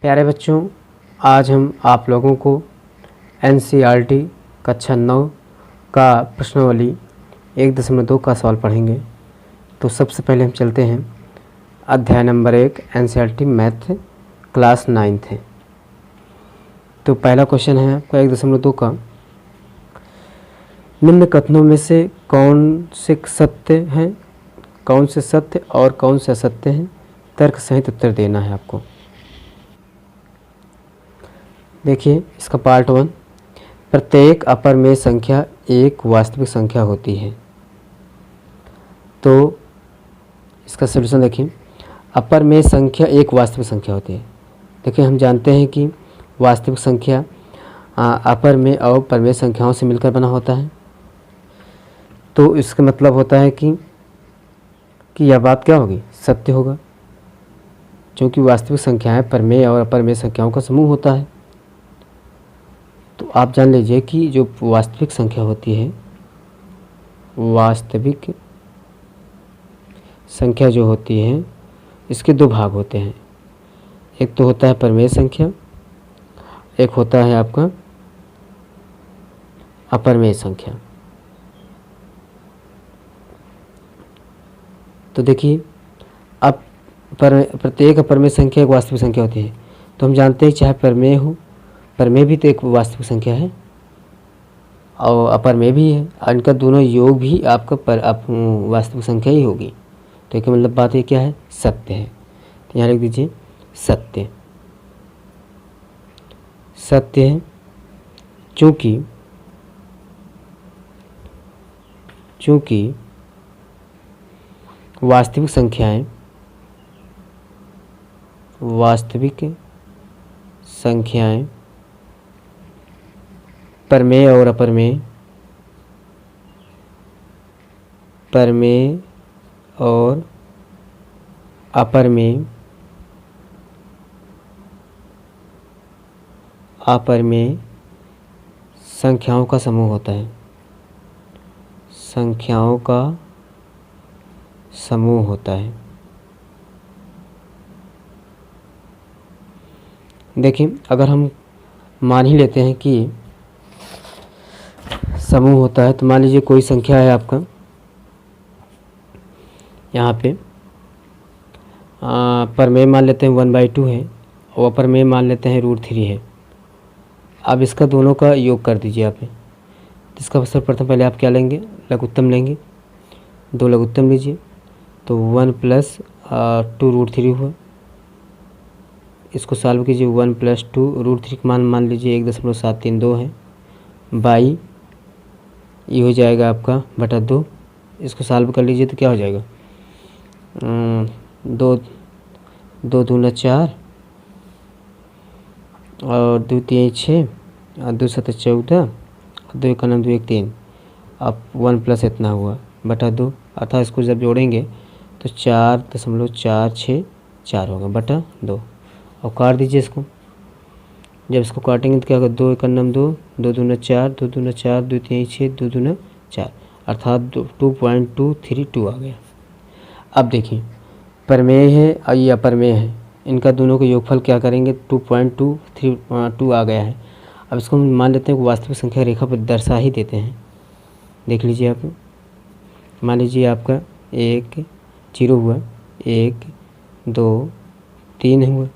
प्यारे बच्चों, आज हम आप लोगों को NCERT कक्षा 9 का प्रश्नावली 1.2 का सवाल पढ़ेंगे। तो सबसे पहले हम चलते हैं अध्याय number 1 NCERT math class 9th है। तो पहला क्वेश्चन है आपका 1.2 का, निम्न कथनों में से कौन से सत्य हैं, कौन से सत्य और कौन से असत्य हैं, तर्क सहित उत्तर देना है आपको। देखिए इसका पार्ट 1, प्रत्येक अपरमेय संख्या एक वास्तविक संख्या होती है। तो इसका सलूशन देखिए, अपरमेय संख्या एक वास्तविक संख्या होती है। देखिए हम जानते हैं कि वास्तविक संख्या अपरमेय और परमेय संख्याओं से मिलकर बना होता है। तो इसका मतलब होता है कि यह बात क्या होगी, सत्य होगा, क्योंकि वास्तविक संख्याएं परमेय और अपरमेय संख्याओं का समूह होता है। तो आप जान लीजिए कि जो वास्तविक संख्या होती है, वास्तविक संख्या जो होती है, इसके दो भाग होते हैं। एक तो होता है परमेय संख्या, एक होता है आपका अपरमेय संख्या। तो देखिए अब प्रत्येक अपरमेय संख्या एक वास्तविक संख्या होती है। तो हम जानते हैं चाहे परमेय हो, परमेय भी तो एक वास्तविक संख्या है और अपरमेय भी है, इनका दोनों योग भी आपका वास्तविक संख्या ही होगी। तो इसका मतलब बात ये क्या है, सत्य है। तो यहाँ लिख दीजिए सत्य, सत्य है चूँकि वास्तविक संख्याएं परमेय और अपरमेय, परमेय और अपरमेय संख्याओं का समूह होता है, संख्याओं का समूह होता है। देखिए अगर हम मान ही लेते हैं कि समूह होता है, तो मान लीजिए कोई संख्या है आपका यहाँ पे परमेय मान लेते हैं 1/2 है और अपरमेय मान लेते हैं √3 है। अब इसका दोनों का योग कर दीजिए आप। इसका सर्वप्रथम पहले आप क्या लेंगे, लघुत्तम लेंगे, 2 लघुत्तम लीजिए। तो 1 + 2 √3 हुआ। इसको सॉल्व कीजिए, 1 + 2 √3 का मान लीजिए 1.732 है, बाई ये हो जाएगा आपका बटा 2। इसको सॉल्व कर लीजिए तो क्या हो जाएगा, 2 दूना 4 और 2 3 6 और 2 7 14 और 2 1 2 1 3। अब 1 + इतना हुआ बटा 2, अर्थात इसको जब जोड़ेंगे तो 4.464 होगा बटा 2। और काट दीजिए इसको। जब इसको काटेंगे तो क्या होगा, 2 1 2 2 दूना 4 2 दूना 4 2 3 6 2 दूना 4, अर्थात 2.232 आ गया। अब देखिए परमेय है और ये अपरमेय है, इनका दोनों का योगफल क्या करेंगे, 2.232 आ गया है। अब इसको हम मान लेते हैं कि वास्तविक संख्या रेखा पर दर्शा ही देते हैं। देख लीजिए आप, मान लीजिए आपका 1 0 हुआ, 1 2 3 हुआ।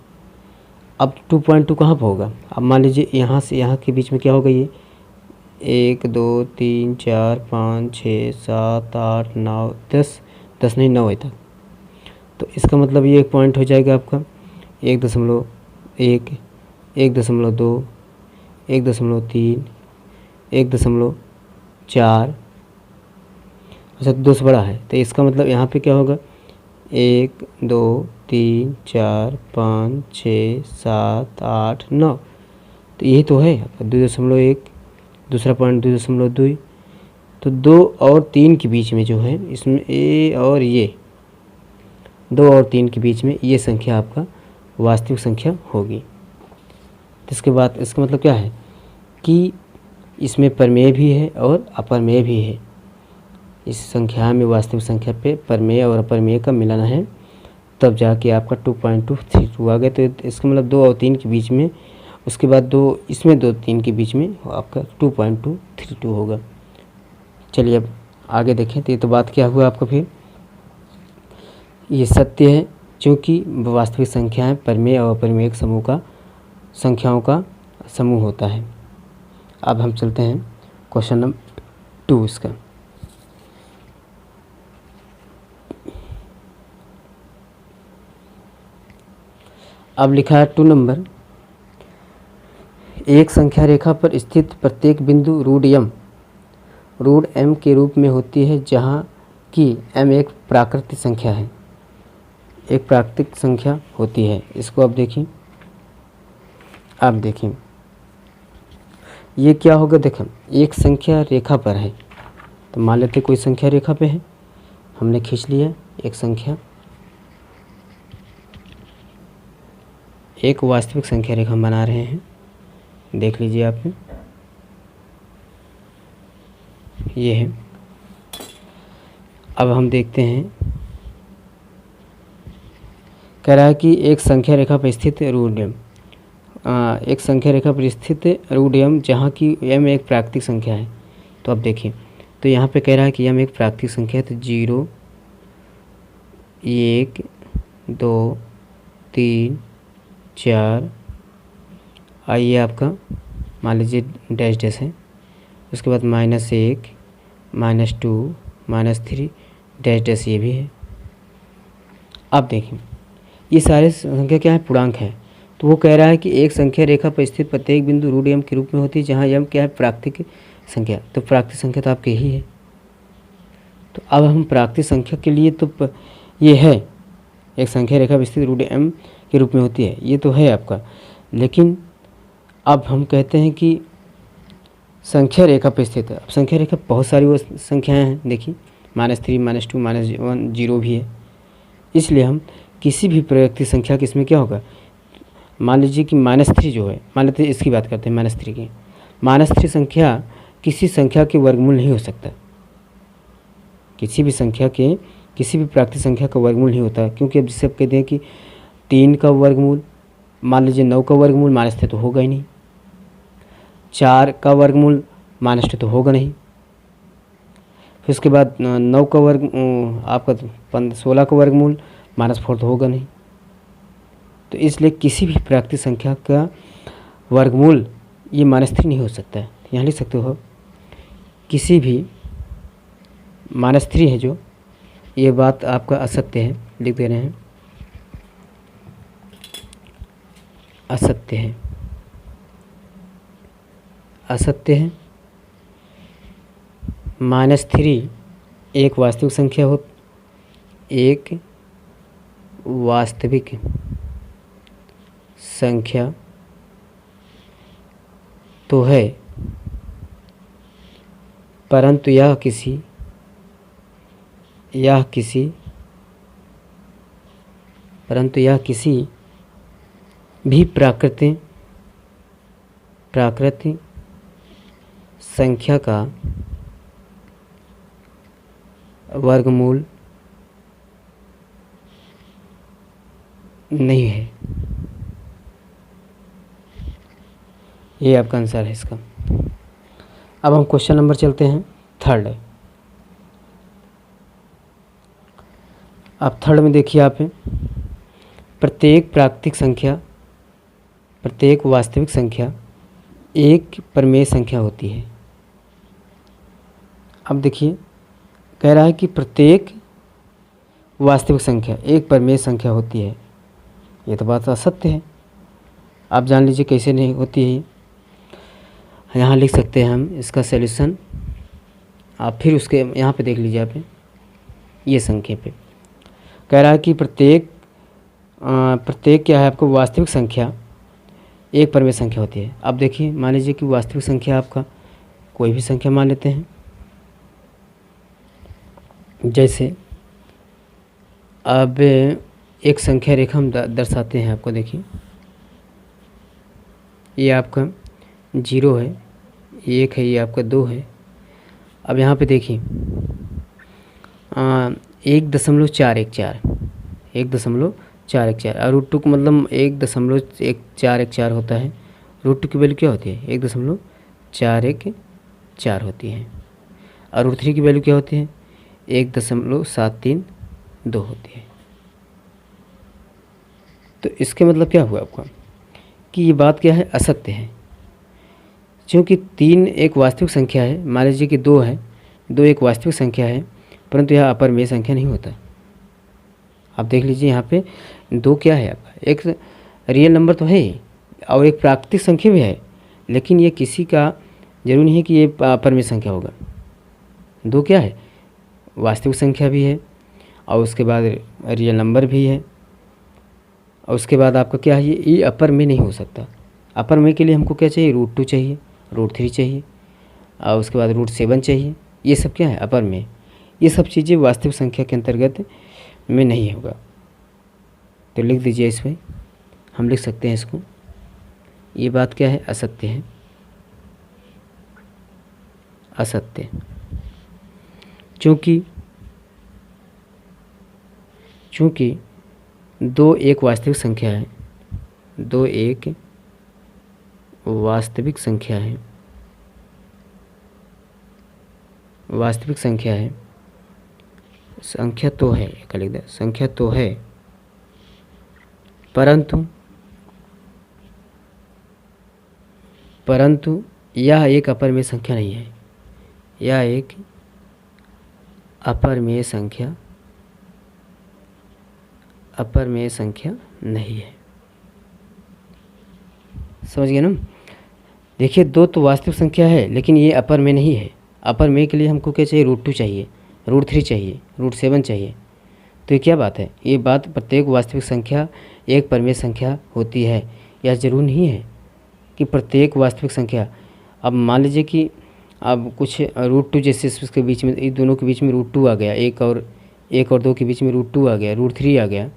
अब 2.2 कहाँ पर होगा, अब मान लीजिए यहाँ से यहाँ के बीच में क्या होगा, ये 1 2 3 4 5 6 7 8 9 10 नहीं 9 तक। तो इसका मतलब ये एक पॉइंट हो जाएगा आपका 1.1 1.2 1.3 1.4। अच्छा 2 से बड़ा है, तो इसका मतलब यहाँ पे क्या होगा, 1 2 3 4 5 6 7 8 9। तो यही तो है 2.1, दूसरा पॉइंट 2.2। तो 2 और 3 के बीच में जो है, इसमें ए और ये 2 और 3 के बीच में ये संख्या आपका वास्तविक संख्या होगी। तो इसके बाद इसका मतलब क्या है कि इसमें परमेय भी है और अपरमेय भी है। इस संख्या में वास्तविक संख्या पे परमेय और अपरमेय का मिलन है, तब जाके आपका 2.232 आ गया। तो इसका मतलब 2 और 3 के बीच में, उसके बाद 2 इसमें 2 3 के बीच में आपका 2.232 होगा। चलिए अब आगे देखें। तो ये तो बात क्या हुआ आपका, फिर ये सत्य है क्योंकि वास्तविक संख्याएं परिमेय और अपरिमेय समूह का संख्याओं का समूह होता है। अब हम चलते हैं क्वेश्चन नंबर 2 इसका। अब लिखा है 2 नंबर, एक संख्या रेखा पर स्थित प्रत्येक बिंदु रूट m के रूप में होती है जहाँ की m एक प्राकृतिक संख्या है, एक प्राकृतिक संख्या होती है। इसको अब देखिए, आप देखिए ये क्या होगा। देखें, एक संख्या रेखा पर है, तो मान लेते कोई संख्या रेखा पे है, हमने खींच लिया एक संख्या, एक वास्तविक संख्या रेखा हम बना रहे हैं। देख लीजिए आप, ये है। अब हम देखते हैं, कह रहा है कि एक संख्या रेखा पर स्थित एक संख्या रेखा पर स्थित रूट m जहाँ की m एक प्राकृतिक संख्या है। तो अब देखिए, तो यहाँ पे कह रहा है कि m एक प्राकृतिक संख्या है, तो 0 1 2 3 4, आइए आपका मान लीजिए डैश डैश है, उसके बाद -1 -2 -3 डैश डैश ये भी है। अब देखिए ये सारे संख्या क्या है, पूर्णांक है। तो वो कह रहा है कि एक संख्या रेखा पर स्थित प्रत्येक बिंदु रूट m के रूप में होती है जहाँ m क्या है, प्राकृतिक संख्या। तो प्राकृतिक संख्या तो आपकी ही है। तो अब हम प्राकृतिक संख्या के लिए तो ये है, एक संख्या रेखा पर स्थित रूट m के रूप में होती है, ये तो है आपका। लेकिन अब हम कहते हैं कि संख्या रेखा पर स्थित है। अब संख्या रेखा बहुत सारी वो संख्याएँ हैं, देखिए -3 -2 -1 0 भी है। इसलिए हम किसी भी प्राकृतिक संख्या के इसमें क्या होगा, मान लीजिए कि -3 जो है, मान लेते हैं इसकी बात करते हैं -3 की। -3 संख्या किसी संख्या के वर्गमूल नहीं हो सकता, किसी भी संख्या के, किसी भी प्राकृतिक संख्या का वर्गमूल नहीं होता। क्योंकि अब जिससे आप कहते हैं कि 3 का वर्गमूल, मान लीजिए 9 का वर्गमूल -3 तो होगा ही नहीं, 4 का वर्गमूल -2 तो होगा नहीं, फिर उसके बाद 9 का वर्ग आपका 16 का वर्गमूल -4 तो होगा नहीं। तो इसलिए किसी भी प्राकृतिक संख्या का वर्गमूल ये -3 नहीं हो सकता है। यहाँ लिख सकते हो, किसी भी -3 है जो, ये बात आपका असत्य है, लिख दे रहे हैं असत्य है, असत्य है। -3 एक वास्तविक संख्या हो, एक वास्तविक संख्या तो है, परंतु यह किसी भी प्राकृतिक संख्या का वर्गमूल नहीं है। ये आपका आंसर है इसका। अब हम क्वेश्चन नंबर चलते हैं 3rd। अब 3rd में देखिए आप, प्रत्येक प्राकृतिक संख्या, प्रत्येक वास्तविक संख्या एक परिमेय संख्या होती है। अब देखिए कह रहा है कि प्रत्येक वास्तविक संख्या एक परिमेय संख्या होती है, ये तो बात असत्य है। आप जान लीजिए कैसे नहीं होती है। यहाँ लिख सकते हैं हम इसका सॉल्यूशन, आप फिर उसके यहाँ पे देख लीजिए आप, ये संख्या पे कह रहा है कि प्रत्येक क्या है आपको, वास्तविक संख्या एक परिमेय संख्या होती है। अब देखिए मान लीजिए कि वास्तविक संख्या आपका कोई भी संख्या मान लेते हैं, जैसे अब एक संख्या रेखा हम दर्शाते हैं आपको। देखिए ये आपका 0 है, 1 है, ये आपका 2 है। अब यहाँ पे देखिए 1.414, 1.414 और रूट 2 का मतलब 1.1414 होता है। रूट 2 की वैल्यू क्या होती है? 1.414 होती है। और रूट 3 की वैल्यू क्या होती है? 1.732 होती है। तो इसके मतलब क्या हुआ आपका कि ये बात क्या है? असत्य है। क्योंकि 3 एक वास्तविक संख्या है, मान लीजिए कि 2 है, 2 एक वास्तविक संख्या है, परंतु यह अपरमेय संख्या नहीं होता। आप देख लीजिए यहाँ पे 2 क्या है आपका? एक रियल नंबर तो है ही और एक प्राकृतिक संख्या भी है, लेकिन ये किसी का जरूरी नहीं है कि ये अपरमेय संख्या होगा। 2 क्या है? वास्तविक संख्या भी है और उसके बाद रियल नंबर भी है और उसके बाद आपका क्या है? ये अपरमेय नहीं हो सकता। अपरमेय के लिए हमको क्या चाहिए? रूट 2 चाहिए, रूट 3 चाहिए और उसके बाद रूट 7 चाहिए। ये सब क्या है? अपरमेय। ये सब चीज़ें वास्तविक संख्या के अंतर्गत में नहीं होगा। तो लिख दीजिए इसमें, हम लिख सकते हैं इसको, ये बात क्या है? असत्य है। असत्य। चूँकि 2 एक वास्तविक संख्या है, 2 एक वास्तविक संख्या है, वास्तविक संख्या है, संख्या तो है, क्या लिख दे? संख्या तो है, परंतु यह एक अपरमेय संख्या नहीं है। यह एक अपरमेय संख्या नहीं है। समझ गए ना? देखिए 2 तो वास्तविक संख्या है लेकिन ये अपरमेय नहीं है। अपरमेय के लिए हमको क्या चाहिए? रूट 2 चाहिए, रूट 3 चाहिए, रूट 7 चाहिए। तो ये क्या बात है? ये बात प्रत्येक वास्तविक संख्या एक परमेय संख्या होती है। यह जरूर नहीं है कि प्रत्येक वास्तविक संख्या, अब मान लीजिए कि अब कुछ रूट 2 जैसे इसके बीच में, इन दोनों के बीच में रूट 2 आ गया, 1 और 2 के बीच में रूट 2 आ गया, रूट 3 आ गया,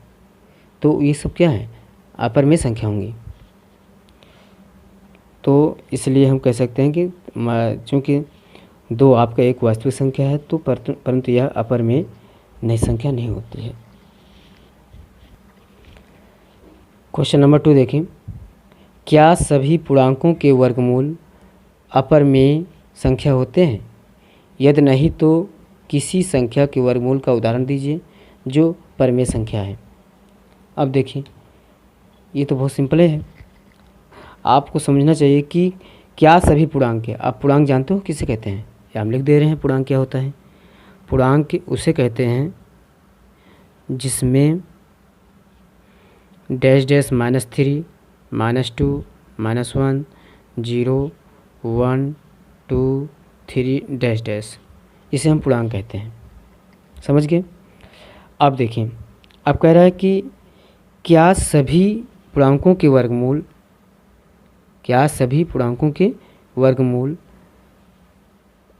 तो ये सब क्या है? अपरमेय संख्या होंगी। तो इसलिए हम कह सकते हैं कि चूँकि 2 आपका एक वास्तविक संख्या है तो परंतु यह अपरमेय नई संख्या नहीं होती है। क्वेश्चन नंबर 2 देखें, क्या सभी पूर्णांकों के वर्गमूल अपरमेय संख्या होते हैं? यदि नहीं तो किसी संख्या के वर्गमूल का उदाहरण दीजिए जो परमेय संख्या है। अब देखिए ये तो बहुत सिंपल है, आपको समझना चाहिए कि क्या सभी पूर्णांक है। आप पूर्णांक जानते हो किसे कहते हैं? या हम लिख दे रहे हैं पूर्णांक क्या होता है। पूर्णांक उसे कहते हैं जिसमें डैश डैश -3 -2 -1 0 1 2 3 डैश डैश, इसे हम पूर्णांक कहते हैं। समझ गए? अब देखिए, अब कह रहा है कि क्या सभी पूर्णांकों के वर्गमूल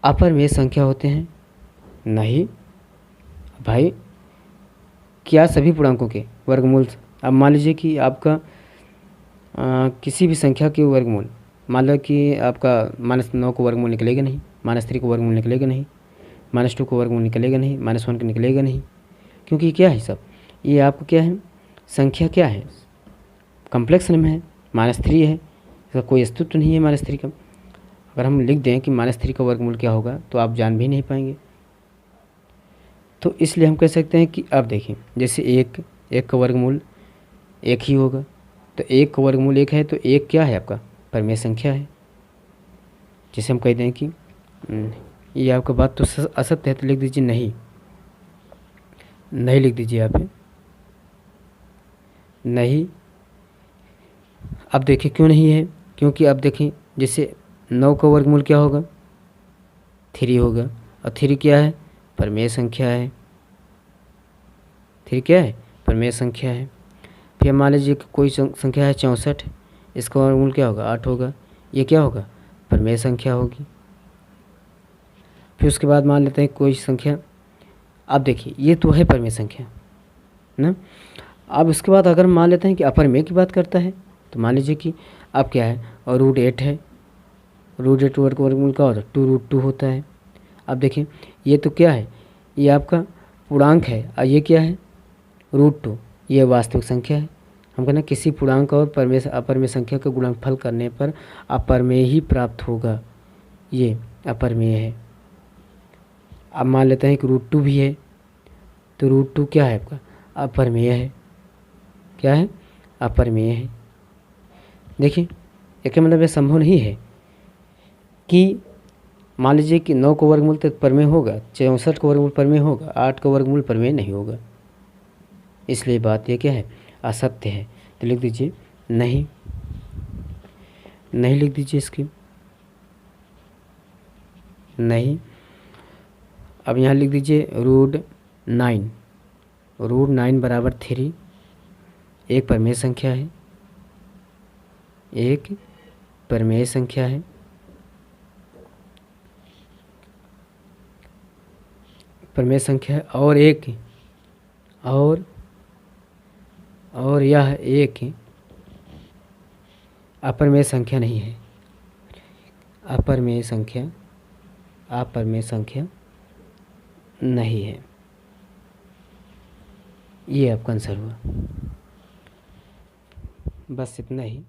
अपरमेय संख्या होते हैं? नहीं भाई, क्या सभी पूर्णांकों के वर्गमूल, अब मान लीजिए कि आपका किसी भी संख्या के वर्गमूल, मान लो कि आपका -9 को वर्गमूल निकलेगा नहीं, -3 को वर्गमूल निकलेगा नहीं, -2 को वर्गमूल निकलेगा नहीं, -1 को निकलेगा नहीं, क्योंकि क्या है सब, ये आपको क्या है? संख्या क्या है? कम्प्लेक्स नंबर है, -3 है, इसका कोई अस्तित्व नहीं है -3 का। अगर हम लिख दें कि -3 का वर्गमूल क्या होगा तो आप जान भी नहीं पाएंगे। तो इसलिए हम कह सकते हैं कि अब देखिए, जैसे 1 का वर्गमूल 1 ही होगा, तो 1 का वर्गमूल 1 है, तो 1 क्या है आपका? परमेय संख्या है। जैसे हम कह दें कि ये आपका बात तो असत्य है, तो लिख दीजिए नहीं लिख दीजिए आप नहीं। अब देखिए क्यों नहीं है, क्योंकि अब देखिए जैसे 9 का वर्गमूल क्या होगा? 3 होगा, और 3 क्या है? परमेय संख्या है। 3 क्या है? परमेय संख्या है। फिर मान लीजिए कि कोई संख्या है 64, इसका वर्गमूल क्या होगा? 8 होगा, ये क्या होगा? परमेय संख्या होगी। फिर उसके बाद मान लेते हैं कोई संख्या, अब देखिए ये तो है परमेय संख्या ना। अब उसके बाद अगर मान लेते हैं कि अपरमेय की बात करता है, तो मान लीजिए कि अब क्या है? और रूट 8 है, रूट 8 वर्गमूल का होता है 2√2 होता है। अब देखिए ये तो क्या है? ये आपका पूर्णांक है, और ये क्या है? √2। यह वास्तविक संख्या है। हम कहना किसी पूर्णांक और अपरिमेय संख्या का गुणनफल करने पर अपरिमेय ही प्राप्त होगा, ये अपरिमेय है। अब मान लेते हैं कि √2 भी है, तो √2 क्या है आपका? अपरिमेय है। क्या है? अपरिमेय है। देखिए इसका मतलब यह संभव नहीं है कि मान लीजिए कि 9 का वर्गमूल तो परिमेय होगा, 64 का वर्गमूल परिमेय होगा, 8 का वर्गमूल परिमेय नहीं होगा। इसलिए बात यह क्या है? असत्य है। तो लिख दीजिए नहीं, नहीं लिख दीजिए इसकी नहीं। अब यहाँ लिख दीजिए √9, √9 बराबर 3, एक परिमेय संख्या है, एक परिमेय संख्या है। परिमेय संख्या है और एक और यह एक अपरिमेय संख्या नहीं है। अपरिमेय संख्या नहीं है। ये आपका आंसर हुआ। बस इतना ही।